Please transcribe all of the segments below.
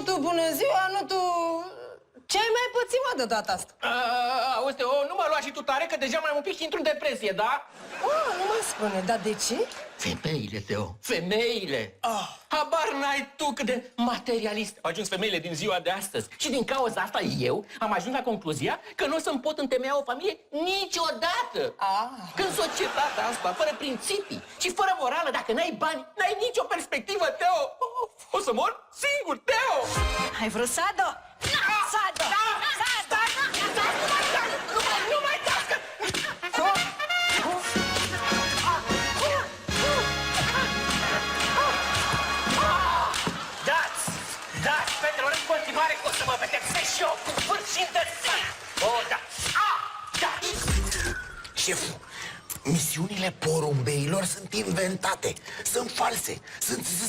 tu, bună ziua, nu tu... Ce ai mai pățit, mă, de data asta? Auzi, nu mă lua și tu tare, că deja mai am un pic și intru în depresie, da? Nu mă spune, dar de ce? Femeile, Teo, femeile! Habar n-ai tu cât de materialist au ajuns femeile din ziua de astăzi. Și din cauza asta eu am ajuns la concluzia că nu o să-mi pot întemeia o familie niciodată. Când societatea asta, fără principii și fără morală, dacă n-ai bani, n-ai nicio perspectivă, Teo! O să mor singur, Teo! Ai vrut Sado? Sado! Nu mai tască! Dați, fetelor, în continuare că o să mă pedepsesc și eu cu vârf și îndărțit! Da! Da! Șeful, misiunile porumbeilor sunt inventate, sunt false,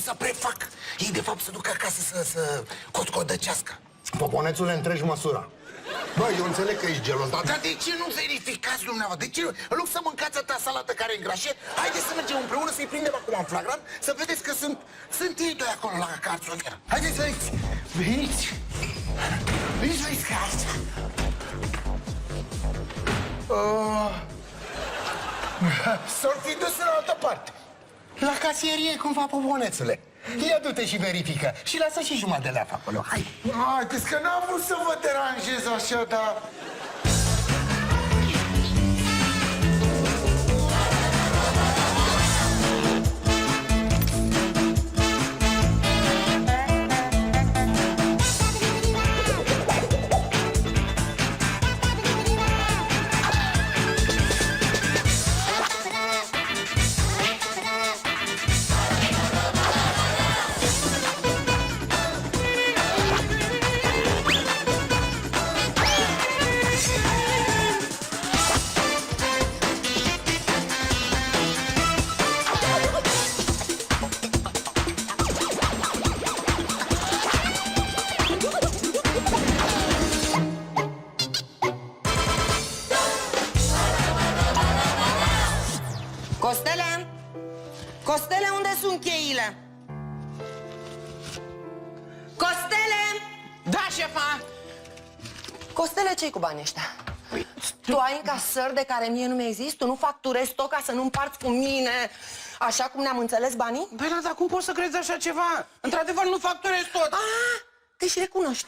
să prefac. Ei, de fapt, se duc acasă să cotcodăcească. Poponețule, întregi măsura. Bă, eu înțeleg că ești gelos, Dar de ce nu verificați dumneavoastră? De ce nu? În loc să mâncați atâta salată care îngrașe, haideți să mergem împreună să-i prindem acum în flagrant, să vedeți că sunt ei doi acolo la carțonier. Haideți, veniți! Veniți! Veniți, veniți, că asta! S-or dus în altă parte. La casierie, cumva, Poponețule. Ia du-te și verifică. Și lasă și jumătate de leafă acolo. Hai! Haideți că n-am vrut să vă deranjez așa, dar... Costele? Costele, unde sunt cheile? Costele! Da, șefa! Costele, ce-i cu banii ăștia? Tu ai încasări de care mie nu mi-există? Tu nu facturezi tot ca să nu împarți cu mine așa cum ne-am înțeles banii? Băi, dar cum poți să crezi așa ceva? Într-adevăr, nu facturez tot! Te și recunoști.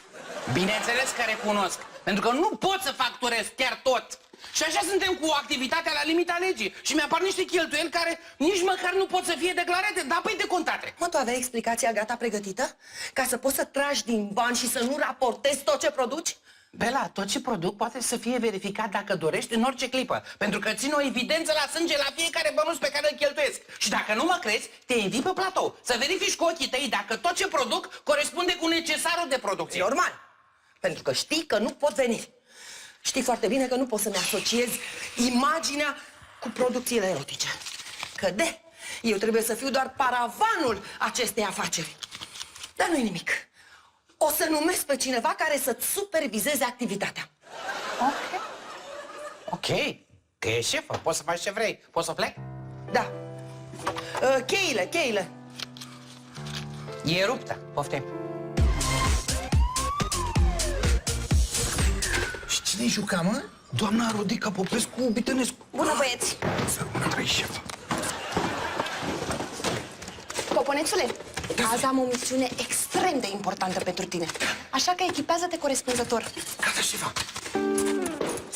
Bineînțeles că recunosc, pentru că nu pot să facturez chiar tot. Și așa suntem cu activitatea la limita legii. Și mi-apar niște cheltuieli care nici măcar nu pot să fie declarate, dar păi de contate. Mă, tu aveai explicația gata pregătită? Ca să poți să tragi din bani și să nu raportezi tot ce produci? Bela, tot ce produc poate să fie verificat dacă dorești în orice clipă. Pentru că țin o evidență la sânge la fiecare bănuț pe care îl cheltuiesc. Și dacă nu mă crezi, te invit pe platou să verifici cu ochii tăi dacă tot ce produc corespunde cu necesarul de producție. Normal. Pentru că știi că nu pot veni. Știi foarte bine că nu pot să-mi asociez imaginea cu producțiile erotice. Că eu trebuie să fiu doar paravanul acestei afaceri. Dar nu-i nimic. O să numesc pe cineva care să-ți supervizeze activitatea. Ok. Că e șefă, poți să faci ce vrei. Poți să plec? Da. Cheile. E ruptă. Poftim. Și cine-i juca, mă? Doamna Rodica Popescu Bitănescu. Bună, băieți! Să rămână trei, șefă. Poponețule, azi am o misiune extrem de importantă pentru tine. Așa că echipează-te corespunzător. Gata, șefa.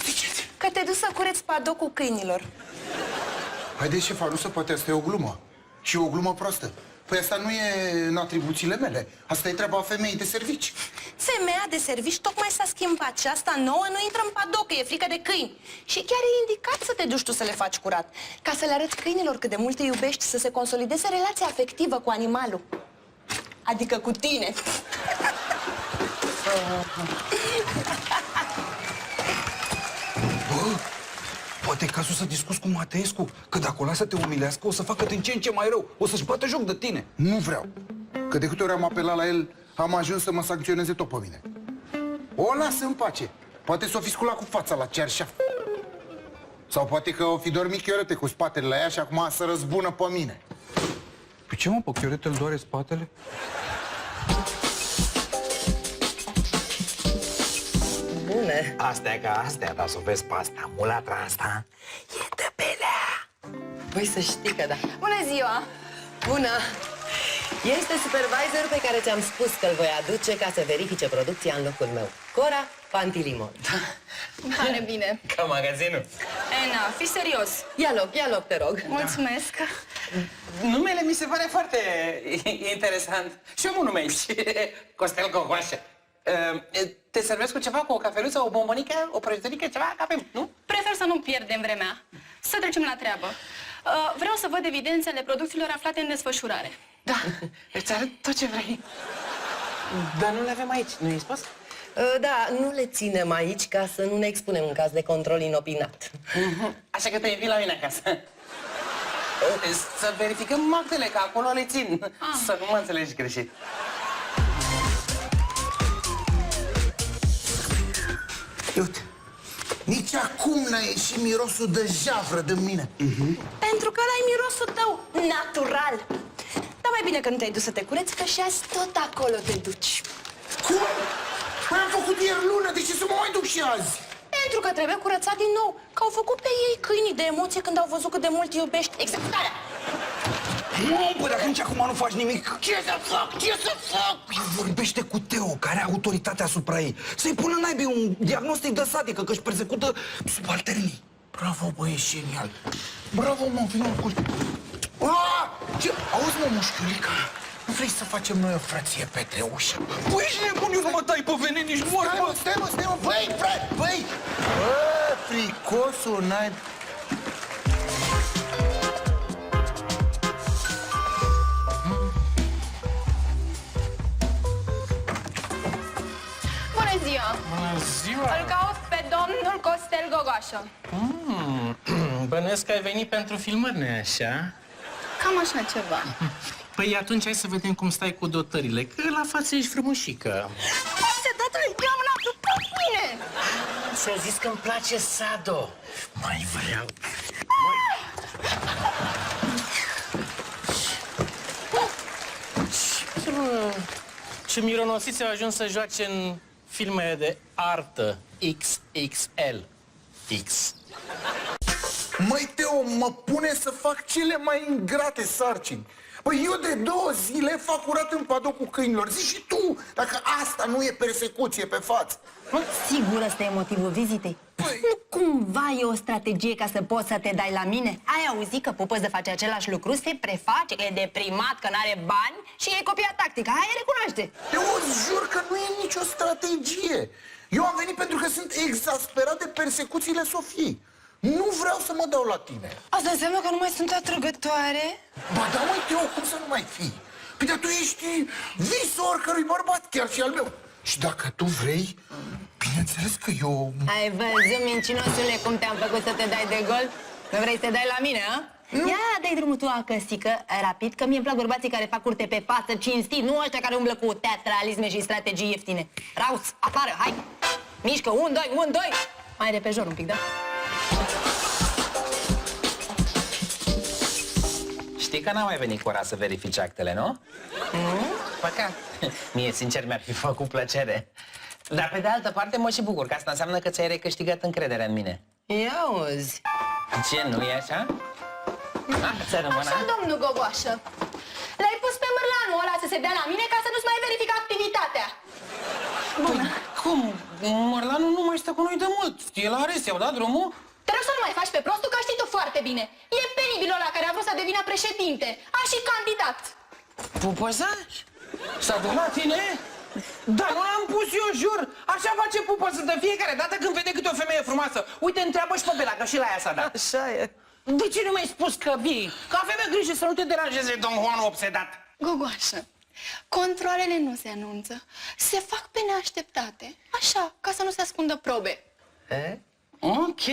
Ziceți. Că te duci să cureți padocul câinilor. Haideți, șefa, nu se poate, asta e o glumă. Și o glumă proastă. Păi asta nu e în atribuțiile mele. Asta e treaba femeii de servici. Femeia de servici tocmai s-a schimbat și asta nouă nu intră în padoc, că e frică de câini. Și chiar e indicat să te duci tu să le faci curat, ca să le arăți câinilor cât de mult te iubești, să se consolideze relația afectivă cu animalul. Adică cu tine. Poate e cazul să discuți cu Mateescu, că dacă o lasă să te umilească, o să facă din ce în ce mai rău. O să-și bată joc de tine. Nu vreau. Că de câte ori am apelat la el, am ajuns să mă sancționeze tot pe mine. O las în pace. Poate s-o fi sculat cu fața la cearșaf. Sau poate că o fi dormit Chiorete cu spatele la ea și acum să răzbună pe mine. Păi ce, mă, pe Chiorete îl doare spatele? bune. Astea ca astea, dar să vezi pe asta, mulatra asta e de pelea. Păi să știi că da. Bună ziua! Bună! Este supervisor pe care ți-am spus că îl voi aduce ca să verifice producția în locul meu. Cora Pantilimon. Pare bine. Ca magazinul. Ena, fii serios. Ia loc, te rog. Mulțumesc. Numele mi se pare foarte interesant. Și eu mă numesc Costel Gogoașă. Te servesc cu ceva, cu o cafeluță, o bombonică, o prăjiturică, ceva? Avem, nu? Prefer să nu pierdem vremea. Să trecem la treabă. Vreau să văd evidențele producțiilor aflate în desfășurare. Da, îți arăt tot ce vrei. Dar nu le avem aici, nu i-ai spus? Da, nu le ținem aici ca să nu ne expunem în caz de control inopinat. Așa că te invit la mine acasă. Să verificăm actele, că acolo le țin. Să nu mă înțelegi greșit. Uite, nici acum n-a ieșit mirosul de javră de mine. Pentru că ăla e mirosul tău natural. Dar mai bine că nu te-ai dus să te cureți, că și azi tot acolo te duci. Cum? Păi am făcut ieri lună, de ce să mă mai duc și azi? Pentru că trebuie curățat din nou. Că au făcut pe ei câinii de emoție când au văzut cât de mult iubești executarea. Păi dacă nici acum nu faci nimic, Ce să fac? Ce să fac? vorbește cu Teo, care are autoritatea asupra ei. Să-i pună naibii un diagnostic de sadică, că își persecută subalternii. Bravo, băie, genial. Bravo, mă, vină cu... Ce? Auzi, mă, mușchiulica, nu vrei să facem noi o frăție pe Teușa? Păi ești nebun, eu nu mă tai pe venit nici mort, mă. Stai, mă, băi, frate, băi! Bă, fricosul, n-ai... Bună ziua! Bună ziua! Îl caut pe domnul Costel Gogoașă. Bănuiesc că ai venit pentru filmări, nu-i așa? Cam așa ceva. Păi atunci hai să vedem cum stai cu dotările, că la față ești frumușică. Haide, tatăl, eu am luat după mine! Ți-a zis că îmi place Sado. Mai vreau. Ce mironosiți au ajuns să joace în filme de artă XXL. X. Măi, Teo, mă pune să fac cele mai ingrate sarcini. Păi eu de 2 zile fac curat în padocul câinilor. Zici și tu, dacă asta nu e persecuție pe față. Sigur ăsta e motivul vizitei? Păi- Nu cumva e o strategie ca să poți să te dai la mine? Ai auzit că Pupăză face același lucru, se preface că e deprimat, că n-are bani și e copia tactică. Hai, recunoaște! Eu îți jur că nu e nicio strategie. Eu am venit pentru că sunt exasperat de persecuțiile Sofiei. Nu vreau să mă dau la tine. Asta înseamnă că nu mai sunt atrăgătoare? Ba da, măi, Teo, cum să nu mai fii? Păi dar tu ești visul oricărui bărbat, chiar și al meu. Și dacă tu vrei, bineînțeles că eu... Ai văzut, mincinosule, cum te-am făcut să te dai de gol? Nu vrei să te dai la mine, a? Ia, dai drumul tu acăsică, rapid, că mie îmi plac bărbații care fac curte pe față, cinstit, nu ăștia care umblă cu teatralisme și strategii ieftine. Raus, afară, hai! Mișcă, 1, 2, 1, 2! Mai repejor un pic, da? Știi că n-a mai venit Cora să verifice actele, nu? Păcat. Mie, sincer, mi-ar fi făcut plăcere. Dar, pe de altă parte, mă și bucur, că asta înseamnă că ți-ai recâștigat încrederea în mine. Ia auzi. Ce, nu e așa? Să rămână. Așa, domnul Gogoașă. L-ai pus pe mărlanul ăla să se dea la mine ca să nu-ți mai verific activitatea. Bună. Cum? Mărlanul nu mai stă cu noi de mult. El are, i-au dat drumul? Te rog să nu mai faci pe prostul, că știi tu foarte bine. E penibil ăla care a vrut să devină președinte. A și candidat. Pupăza? S-a dus la tine? Dar nu l-am pus eu, jur! Așa face Pupăza de fiecare dată când vede câte o femeie frumoasă. Uite, întreabă și pe Bela, că și la ea s-a dat. Așa e. De ce nu mi-ai spus că vii? Că avem grijă să nu te deranjeze Don Juan obsedat. Gogoașă, controalele nu se anunță. Se fac pe neașteptate. Așa, ca să nu se ascundă probe. Ok,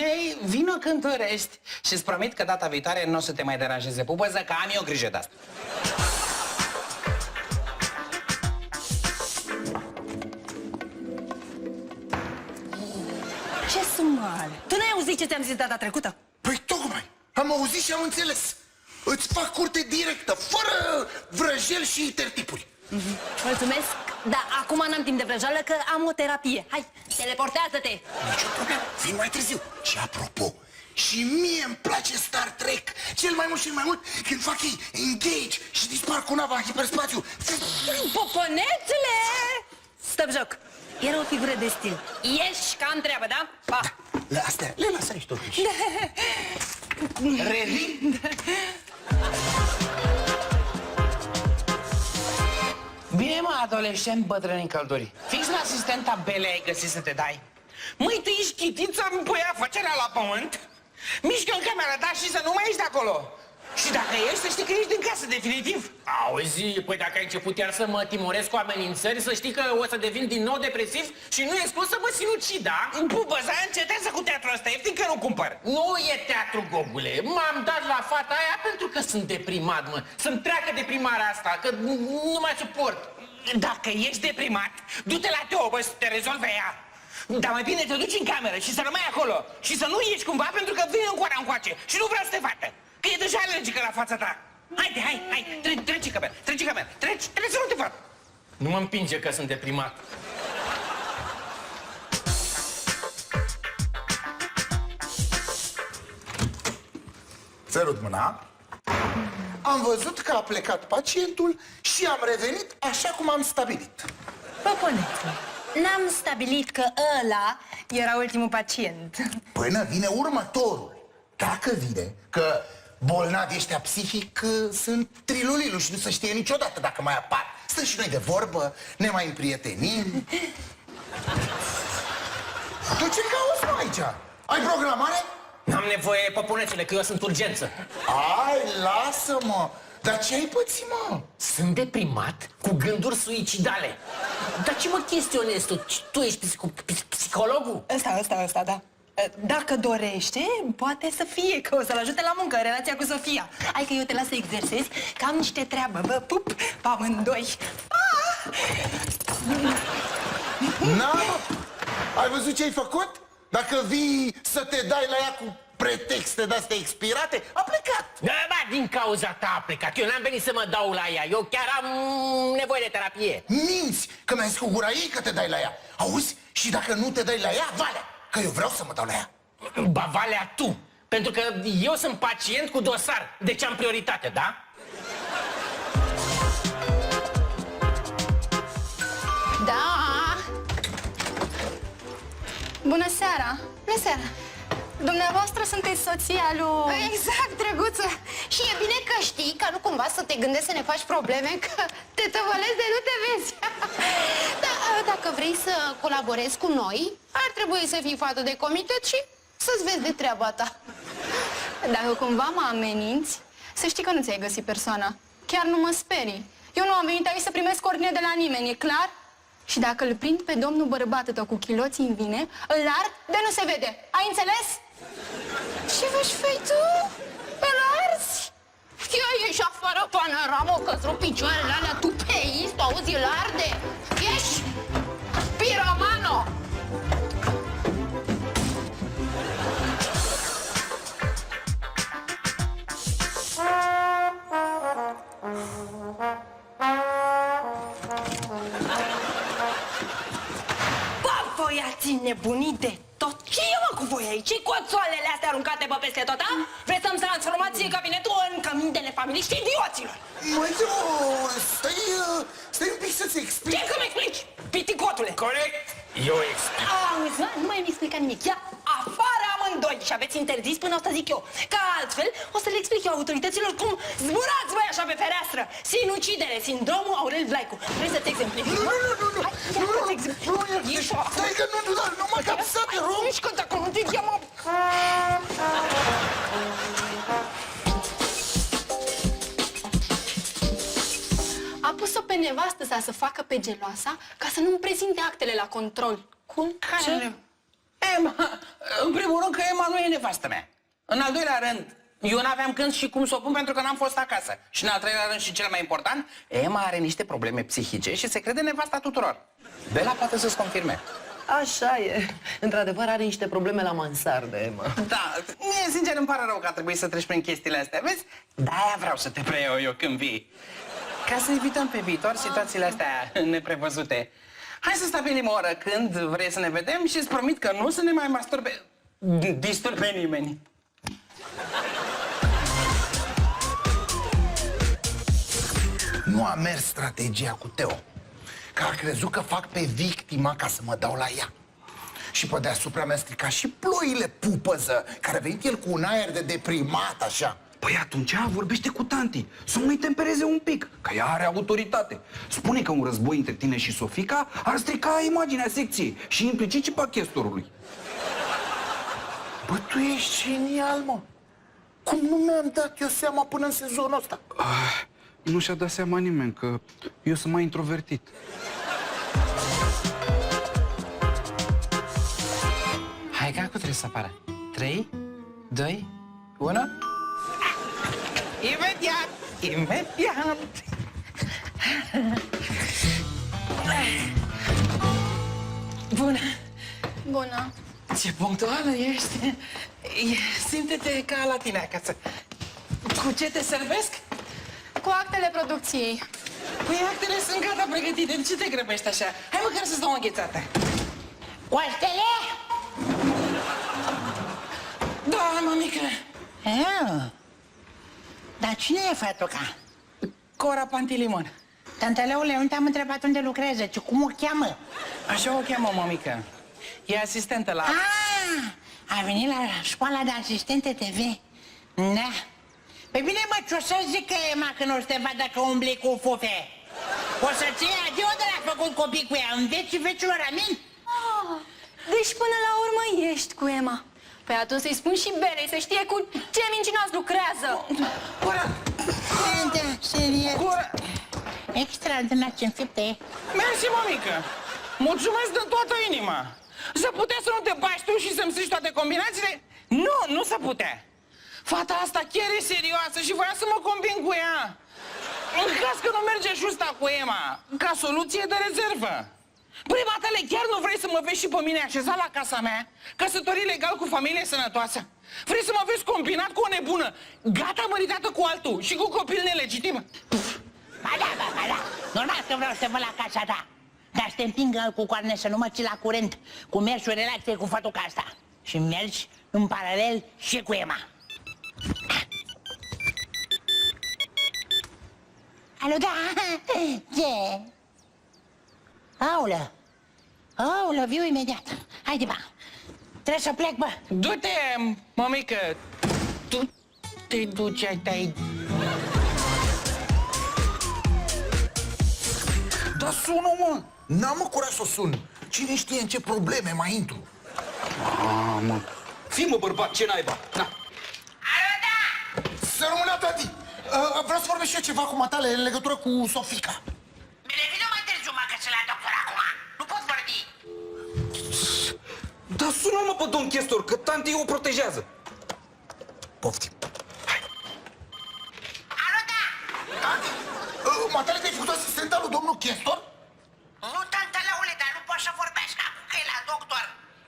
vino când dorești. Și îți promit că data viitoare nu o să te mai deranjeze Pupăza, că am eu grijă de asta. Ce sumare! Tu n-ai auzit ce ți-am zis data trecută? Păi tocmai, am auzit și am înțeles. Îți fac curte directă, fără vrăjeli și tertipuri. Mulțumesc, dar acum n-am timp de vrăjeală că am o terapie. Hai, teleportează-te! Nicio problemă, vin mai târziu. Și apropo, și mie îmi place Star Trek cel mai mult când fac ei engage și dispar cu nava în hiperspațiu. Poponețele! Stop joc! Era o figură de stil. Ieși ca în treabă, da? Pa! Astea le las aici totuși. Revin. Bine, mă, adolescent, bătrân în călduri. Fix la asistenta Bele ai găsit să te dai. Măi, tu ești chitiță în pui afacerea la pământ? Mișcă în camera ta și să nu mai ești de acolo. Și dacă ești, să știi că ești din casă, definitiv. Auzi, păi dacă ai început iar să mă timoresc cu amenințări, să știi că o să devin din nou depresiv și nu e scos să mă sinucid, da? Pupăza, încetează cu teatrul ăsta ieftin că nu cumpăr. Nu e teatru, Gogule. M-am dat la fata aia pentru că sunt deprimat, mă. Să-mi treacă deprimarea asta, că nu mai suport. Dacă ești deprimat, du-te la Teobă să te rezolve ea. Dar mai bine te duci în cameră și să rămâi acolo. Și să nu ieși cumva pentru că vine încoara încoace și nu vreau să te facă. Că e deja alergică la fața ta. Haide, hai, treci în cameră, treci să nu te fac. Nu mă împinge că sunt deprimat. Sărut mâna. Am văzut că a plecat pacientul și am revenit așa cum am stabilit. Poponețele, n-am stabilit că ăla era ultimul pacient. Până vine următorul. Dacă vine că bolnavi ăștia psihic sunt trilulilu și nu se știe niciodată dacă mai apar. Stăm și noi de vorbă, ne mai împrietenim. Tu ce cauți, mă, aici? Ai programare? N-am nevoie, Poponețele, că eu sunt urgență. Ai, lasă-mă! Dar ce ai pățit, mă? Sunt deprimat cu gânduri suicidale. Dar ce mă chestionezi tu? Tu ești psihologul? Ăsta, da. Dacă dorește, poate să fie, că o să-l ajute la muncă, în relația cu Sofia. Hai că eu te las să exersezi, că am niște treabă, vă pup pe amândoi. Na, ai văzut ce ai făcut? Dacă vii să te dai la ea cu pretexte de-astea expirate, a plecat. Da, din cauza ta a plecat. Eu n-am venit să mă dau la ea. Eu chiar am nevoie de terapie. Minți, că mi-ai zis cu gura ei că te dai la ea. Auzi? Și dacă nu te dai la ea, valea, că eu vreau să mă dau la ea. Ba, valea tu. Pentru că eu sunt pacient cu dosar. Deci am prioritate, da? Da! Bună seara! Bună seara! Dumneavoastră sunteți soția lui... Exact, drăguță. Și e bine că știi, ca nu cumva să te gândești să ne faci probleme, că te tăvălezi de nu te vezi. Dar dacă vrei să colaborezi cu noi, ar trebui să fii fată de comitet și să-ți vezi de treaba ta. Dacă cumva mă ameninți, să știi că nu ți-ai găsit persoana. Chiar nu mă sperii. Eu nu am venit aici să primesc ordine de la nimeni, e clar? Și dacă îl prind pe domnul bărbat tău cu chiloții în vine, îl ard de nu se vede. Ai înțeles? Ce faci, fei tu? Îl arzi? Eu ieși afară, panoramă, că-ți rup picioarele alea, tu peist, auzi, îl arde. Ieși! Piromano! Voi ați nebunit de tot? Ce e, mă, cu voi aici? Ce coțoalele astea aruncate pe peste tot, a? Vreți să-mi transformați cabinetul în cămin de nefamiliști idioților? Măi, stai un pic să-ți explic. Ce că-mi explici, piticotule? Corect. Eu explic. Auzi, mă, nu mai mi explica nimic. Ia afară amândoi și aveți interzis până o să zic eu. Că altfel o să le explic eu autorităților cum zburați voi așa pe fereastră. Sinucidere, sindromul Aurel Vlaicu. Vrei să te exemplifici? Nu. Hai, ia să-ți exemplifici. Ieși afară. Stai că nu mă cap să te rog. Mișcă dacă nu te cheamă. A pus-o pe nevastă sa să facă pe geloasa ca să nu-mi prezinte actele la control. Cum? Ce? Emma, în primul rând că Emma nu e nevastă mea. În al doilea rând, eu n-aveam când și cum să o pun pentru că n-am fost acasă. Și în al treilea rând și cel mai important, Emma are niște probleme psihice și se crede nevasta tuturor. Bela poate să-ți confirme. Așa e. Într-adevăr are niște probleme la mansardă, Emma. Da, mie sincer îmi pare rău că a trebuit să treci prin chestiile astea, vezi? De-aia vreau să te preiau eu când vii. Ca să evităm pe viitor situațiile astea neprevăzute, hai să stabilim o oră când vrei să ne vedem și îți promit că nu să ne mai disturbe nimeni. Nu a mers strategia cu Teo, că a crezut că fac pe victima ca să mă dau la ea. Și pe deasupra mi-a stricat și ploile pupăză, care a venit el cu un aer de deprimat, așa. Păi atunci vorbește cu tanti, să nu-i tempereze un pic, că ea are autoritate. Spune că un război între tine și Sofica ar strica imaginea secției și implicit și pachestorului. Bă, tu ești genial, mă. Cum nu mi-am dat eu seama până în sezonul ăsta? Nu și-a dat seama nimeni că eu sunt mai introvertit. Hai că acum trebuie să apară. 3, 2, 1... Imediat! Imediat! Bună! Bună. Ce punctuală ești! Simte-te ca la tine acasă. Cu ce te servesc? Cu actele producției. Păi actele sunt gata pregătite. De ce te grăbești așa? Hai măcar să-ți dau o înghețată. Oaștele? Da, mămică. Dar cine e fătuca? Cora Pantilimon. Tanteleule, nu te-am întrebat unde lucrează, ci cum o cheamă? Așa o cheamă, mămică. E asistentă la... A venit la școala de asistente TV. Da. Păi bine, mă, ce-o să zică Emma când o să te vadă că umbli cu fufe? O să-ți iei adio de la făcut copii cu ea, în vecii vecilor, amin? Deci până la urmă ești cu Emma. Păi atunci să-i spun și Berei să știe cu ce mincinoas lucrează. Cora! Da, serios. Cora! Extraordinar ce înfipte e. Mersi, mămică! Mulțumesc din toată inima! Să putea să nu te bași tu și să-mi strici toate combinațiile? Nu, nu se putea! Fata asta chiar e serioasă și voia să mă combin cu ea! În caz că nu merge justa cu Emma, ca soluție de rezervă! Prima tale, chiar nu vrei să mă vezi și pe mine așezat la casa mea, căsătorit legal cu familie sănătoasă? Vrei să mă vezi combinat cu o nebună, gata măritată cu altul și cu copil nelegitim? Ba da, ba da. Normal că vreau să vă la casa ta. Dar să te împingă cu coarne să nu mă ții la curent, cu mergi o relație cu fătuca asta. Și mergi în paralel și cu Emma. Alo, da? Ce? Aulă! Aulă, viu imediat. Haide, ba. Trebuie să plec, bă. Du-te, mămică! Tu te duci, ai... Dar sună, mă! N-am mă curaj să o sun. Cine știe în ce probleme mai intru. Mă. Fii, mă, bărbat, ce naiba? Na. Să rămână, tati! Vreau să vorbesc și eu ceva cu matale în legătură cu Sofica. Bine, vină mai târziu, mă, că se la doctor acum. Nu pot vorbi. Dar sună-mă pe domn Chestor, că tanti o protejează. Poftim. Alo, da? Tati, matale te-ai făcut asistenta lui domnul Chestor? Nu, tantălăule, dar nu pot să vorbesc acum că e la doctor.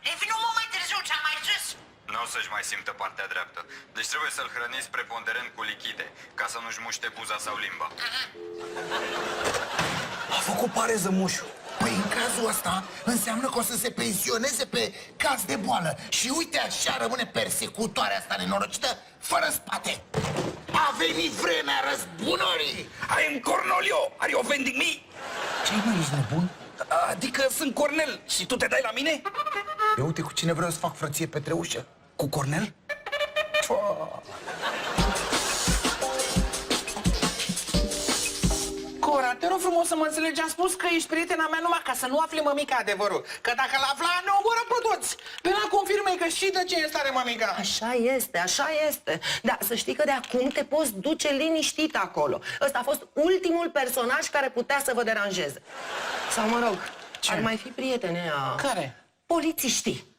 E vină mă mai târziu, ți-am mai zis. Nu o să-și mai simtă partea dreaptă. Deci trebuie să-l hrăniți preponderent cu lichide, ca să nu-și muște buza sau limba. A făcut pareză mușu. Păi în cazul ăsta înseamnă că o să se pensioneze pe caz de boală. Și uite așa rămâne persecutoarea asta nenorocită, fără spate. A venit vremea răzbunării! I am Cornelio, are you offending me? Ce-ai, mă, ești nebun? Adică sunt Cornel și tu te dai la mine? Eu uite cu cine vreau să fac frăție pe treușă. Cu Cornel? Cora, te rog frumos să mă înțelegi, am spus că ești prietena mea numai ca să nu afli mămica adevărul. Că dacă l-afla, ne omoră pe toți. Pe la confirmă că știi de ce e stare mămica. Așa este, așa este. Dar să știi că de acum te poți duce liniștit acolo. Ăsta a fost ultimul personaj care putea să vă deranjeze. Sau mă rog, ar mai fi prietenea... Care? Polițiștii.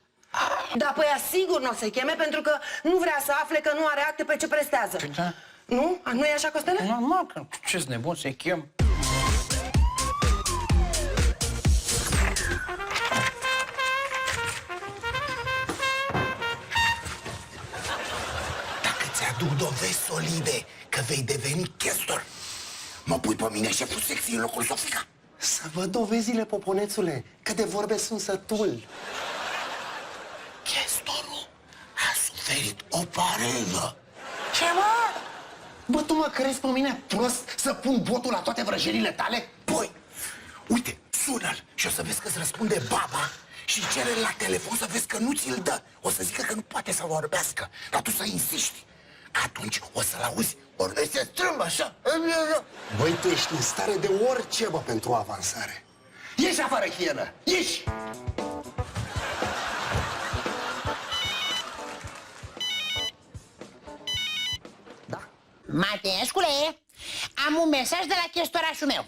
Dar pe ea sigur nu o să cheme pentru că nu vrea să afle că nu are acte pe ce prestează. Da. Nu? Nu e așa, Costele? Normal că ce-s nebun să-i chem. Dacă ți-aduc dovezi solide că vei deveni Chestor, mă mă pui pe mine șeful secției în locul Sofica? Să văd dovezile, poponețule, că de vorbe sunt sătul. Chestorul a suferit o pareză. Ce, mă? Bă, tu mă crezi pe mine prost să pun botul la toate vrăjelile tale? Păi, uite, sună-l și o să vezi că îți răspunde baba și cere la telefon să vezi că nu ți-l dă. O să zică că nu poate să vorbească, dar tu să insiști. Atunci o să-l auzi, ori se strâmbă așa. Băi, tu ești în stare de orice, bă, pentru avansare. Ieși afară, hienă! Ieși! Mateescule, am un mesaj de la chestorașul meu,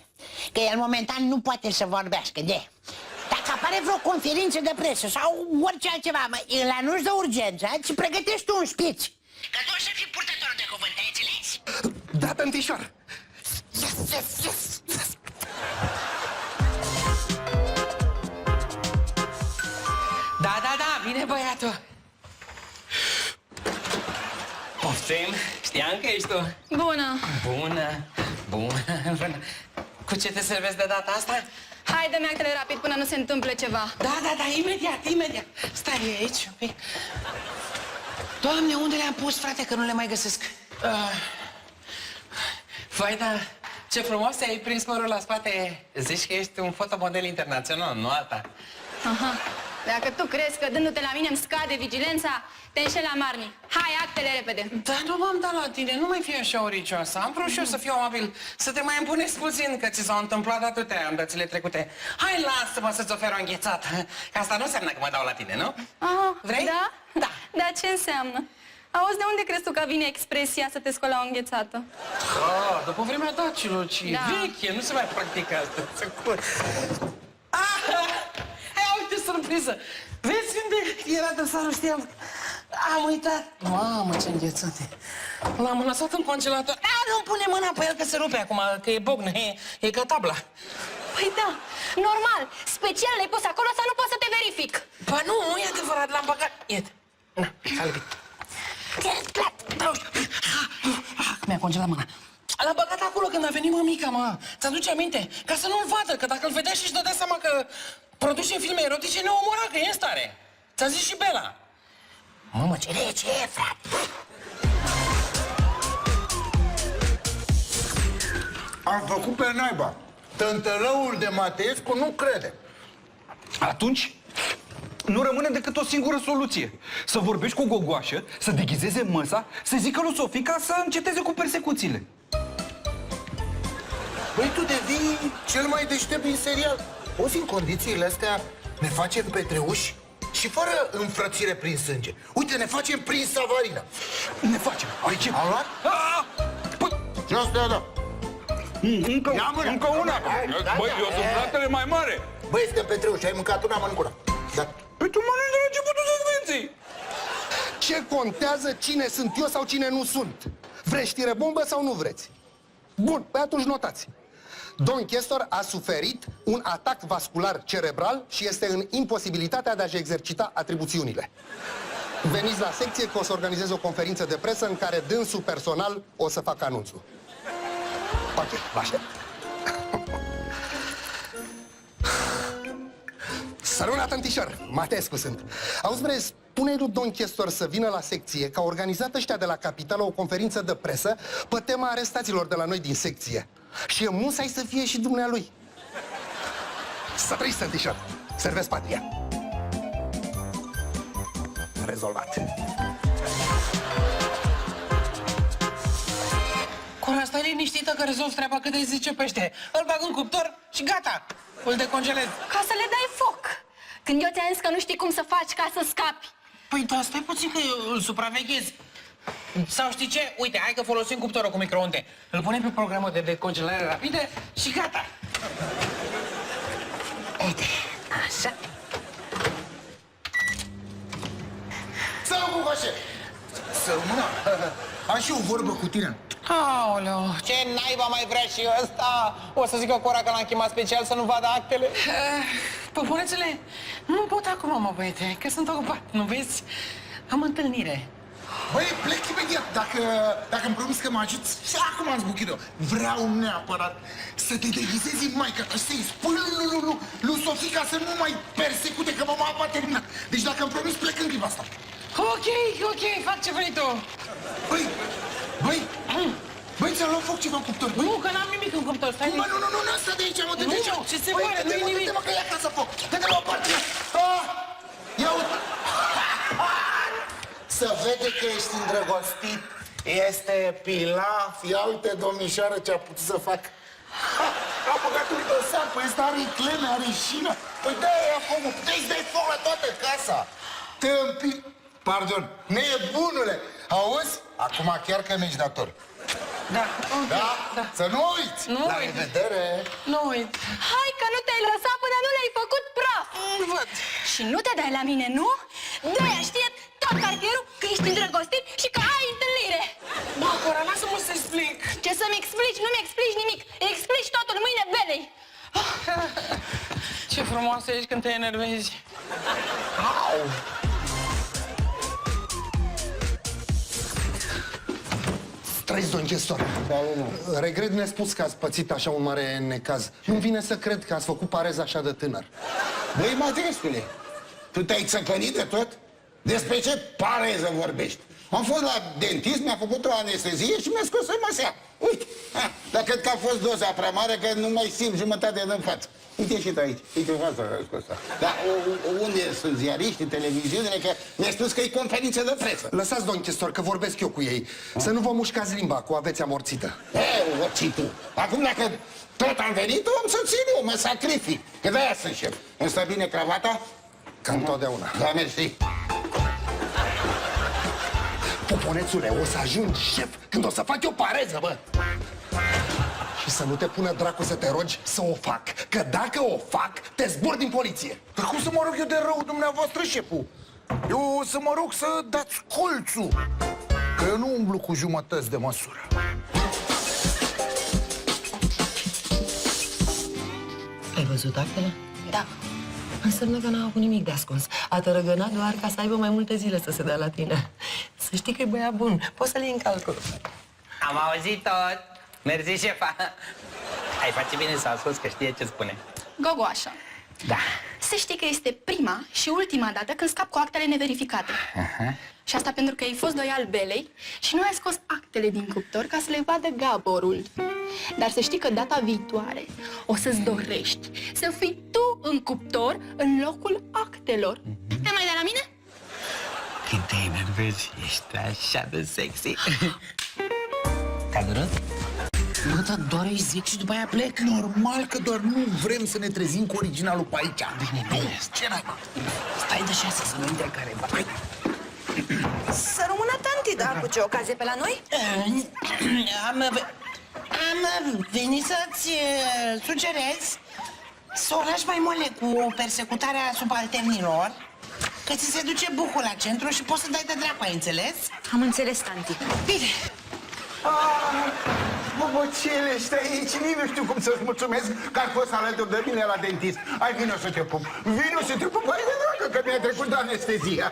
că el momentan nu poate să vorbească, dacă apare vreo conferință de presă sau orice altceva, îl anunț de urgență și pregătești tu un speech. Că tu o să fii purtătorul de cuvânt, ai înțeles? Da, tântișor! Yes. Da, vine băiatul. Poftim, știam că ești tu. Bună! Bună. Cu ce te servesc de data asta? Hai, dă-mi actele rapid până nu se întâmplă ceva. Da, imediat. Stai aici un pic. Doamne, unde le-am pus, frate, că nu le mai găsesc? Vai, da, ce frumos ai prins părul la spate. Zici că ești un fotomodel internațional, nu alta. Aha. Dacă tu crezi că dându-te la mine îmi scade vigilența, te înșeli la Marni. Hai, actele repede. Dar nu m-am dat la tine, nu mai fi așa oricioasă. Am vrut și eu să fiu amabil, să te mai împunesc puțin, că ți s-au întâmplat atâtea în dățile trecute. Hai, lasă-mă să-ți ofer o înghețată, că asta nu înseamnă că mă dau la tine, nu? Aha, Vrei? Da? Da. Dar ce înseamnă? Auzi, de unde crezi tu că vine expresia să te scoli la o înghețată? După vremea dacilor, ci Da. veche, nu se mai practică asta. Uite, surpriză! Vezi unde era dosarul, știam? Am uitat. Mamă, ce înghețate. L-am lăsat în congelator. Nu-mi pune mâna pe el că se rupe acum, că e bognă, e ca tabla. Păi da, normal. Special l-ai pus acolo să nu pot să te verific. Ba nu e adevărat, l-am băgat. Iată. Na, s-a lipit. Mi-a congelat mâna. L-a băgat acolo când a venit mămica, mă. Ți-aduce aminte? Ca să nu-l vadă, că dacă îl vedea și-și dădea seama că produce filme erotice, ne omora, că e în stare. Ți-a zis și Bela. Mamă, ce rece e, frate. Am făcut pe naiba. Tântălăul de Mateescu nu crede. Atunci, nu rămâne decât o singură soluție. Să vorbești cu Gogoașă, să deghizeze măsa, să zică lui Sofica să înceteze cu persecuțiile. Păi tu devii cel mai deștept din serial. Poți în condițiile astea ne facem petreuși și fără înfrățire prin sânge. Uite, ne facem prin Savarină. Ne facem. Ai ce? Am luat? Păi, Ce astea, da? încă una. Da, Băi, eu sunt fratele mai mare. Băi, suntem petreuși, ai mâncat una, mănânc una. Da. Păi tu mănânci de la începutul secvenței. Ce contează cine sunt eu sau cine nu sunt? Vreți știre bombă sau nu vreți? Bun, păi atunci notați. Don Chestor a suferit un atac vascular cerebral și este în imposibilitatea de a-și exercita atribuțiunile. Veniți la secție că o să organizez o conferință de presă în care dânsul personal o să facă anunțul. Ok, vă aștept. Săruna, tântișor, Mateescu sunt. Auzi, vrei, spune lui Don Chestor să vină la secție, că a organizat ăștia de la Capitală o conferință de presă pe tema arestaților de la noi din secție. Și e musai să fie și dumnealui. Să trăiți, tântișor. Servesc patria. Rezolvat. Cora, stai liniștită că rezolv treaba cât îi zice pește. Îl bag în cuptor și gata. Îl decongelez. Ca să le dai foc. Când eu ți-am zis că nu știi cum să faci ca să scapi. Păi da, stai puțin că eu îl supraveghez. Sau știi ce? Uite, hai că folosim cuptorul cu microunde. Îl punem pe programul de decongelare rapidă și gata. Uite, așa. Să nu Gogoașe! Să rămână. Am și o vorbă cu tine. Aoleu, ce naiba mai vrea și ăsta? O să zică Cora că l-am chemat special să nu vadă actele? Păpunețele, nu pot acum, mă, băiete, că sunt ocupat, nu vezi? Am întâlnire. Băi, plec imediat, dacă îmi promis că mă ajuți. Și acum am zbuchit-o. Vreau neapărat să te deghizezi în maică ta și să-i spui lui Sofica să nu mai persecute, că mama a terminat. Deci dacă îmi promis, plec în clipa asta. Ok, fac ce vrei tu. Băi, ți-am luat foc ceva în cuptor, băi. Nu, că n-am nimic în cuptor, stai. Mă, nu, asta de aici, mă, de aici. Nu, ce se pare, nu-i nimic. Dă-te, mă, că e acasă foc. Dă-te la o parte. Ia uite. Să vede că ești îndrăgostit. Este pilaf. Ia uite, domnișoară, ce a putut să fac. A băgat uite o sapă, ăsta are cleme, are șină. Păi dă-i focul, puteți să dai foc la toată casa. Tâmpi... Pardon, nebunule. Auzi? Acum chiar că mi-ești dator. Da, ok. Da? Să nu uiți! Nu La uit. revedere! Nu uit. Hai că nu te-ai lăsat până nu le-ai făcut praf! Văd. Și nu te dai la mine, nu? De-aia știe tot cartierul că ești îndrăgostit și că ai întâlnire! Bă, Cora, lasă-mă să explic. Ce să-mi explici? Nu-mi explici nimic! Explici totul mâine belei! Ce frumoasă ești când te enervezi. Au! Trăiți, domn chestor. Regret nespus că ați pățit așa un mare necaz. Nu-mi vine să cred că ați făcut parez așa de tânăr. Băi, Matrescule, tu te-ai țăcănit de tot? Despre ce pareză vorbești? Am fost la dentist, mi-a făcut o anestezie și mi-a scos o măsea. Uite, dar cred că a fost doza prea mare, că nu mai simt jumătate din față. Uite și tu aici, uite fața scosa. Dar unde sunt ziariștii, televiziunile, că mi-a spus că e conferință de presă. Lăsați, domn chestor, că vorbesc eu cu ei. Să nu vă mușcați limba cu aveți amorțită. O ții tu. Acum dacă tot am venit, am să țin eu, mă sacrific. Că de-aia sunt șef. Îmi stă bine cravata? Ca întotdeauna. Da, mersi. Poponețule, o să ajungi șef când o să fac eu pareză, bă! Și să nu te pună dracu să te rogi să o fac. Că dacă o fac, te zbor din poliție. Dar cum să mă rog eu de rău, dumneavoastră, șeful? Eu o să mă rog să dați colțul. Că eu nu umblu cu jumătăți de măsură. Ai văzut actele? Da. Înseamnă că n-a avut nimic de ascuns. A tărăgănat doar ca să aibă mai multe zile să se dea la tine. Să știi că e băiat bun. Poți să-l iei în calcul. Am auzit tot. Mersi, șefa. Ai face bine să asculți, că știe ce spune. Gogoașa. Da. Să știi că este prima și ultima dată când scap cu actele neverificate. Și asta pentru că ai fost loial belei și nu ai scos actele din cuptor ca să le vadă Gaborul. Dar să știi că data viitoare o să-ți dorești să fii tu în cuptor în locul actelor. Te mai dai la mine? Când te enervezi, ești așa de sexy. Te-a durut? Bă, dar doar îi zic și după aia plec. Normal că doar nu vrem să ne trezim cu originalul pe aici. Bine. Ce n-ai? Stai de 6 să nu intre careva. Să rămână tanti, dar cu ce ocazie pe la noi? Am venit să-ți sugerez să o lași mai mole cu persecutarea subalternilor, că ți se duce bucul la centru și poți să dai de dracu, ai înțeles? Am înțeles, tanti. Bine. Bobocele, stai aici, nici nu știu cum să-ți mulțumesc că ai fost alături de mine la dentist. Hai, vino să te pup. Vino să te pup. Hai, de dragă, că mi-a trecut de anestezia.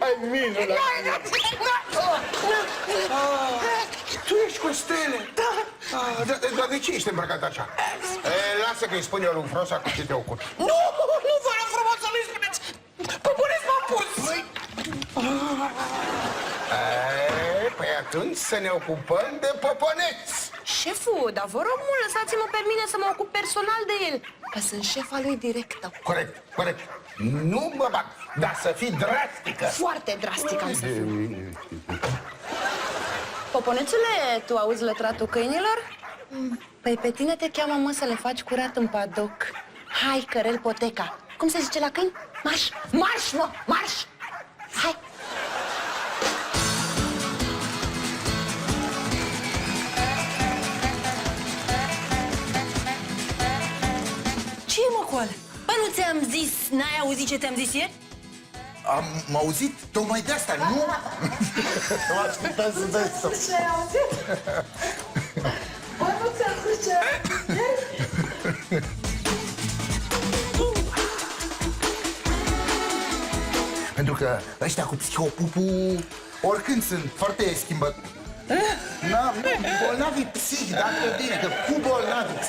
Hai, vino la mine. Tu ești Costele? Da. Dar de ce ești îmbrăcat așa? Lasă că-i spun eu lui Frosa cu ce te ocupi. Nu, vă rog frumos să nu-i spuneți. Păpuneți m-a pus. Păi atunci să ne ocupăm de poponeți. Șeful, dar vă rog mult, lăsați-mă pe mine să mă ocup personal de el, că sunt șefa lui directă. Corect. Nu mă bag, dar să fii drastică. Foarte drastic am să fiu. Poponețule, tu auzi lătratul câinilor? Păi pe tine te cheamă, mă, să le faci curat în padoc. Hai, cărel poteca. Cum se zice la câini? Marș! Marș, mă! Marș! Hai! Ce e, măcoală? Bă, nu ți-am zis, n-ai auzit ce ți-am zis ieri? Am auzit tocmai de asta, nu? Nu ascultat să dai să... Ce-ai auzit? Bă, nu ți-am zis ce... Pentru că ăștia cu psihopupu oricând sunt foarte schimbăt. Bolnavii psihi, dacă bine, că cu bolnavii.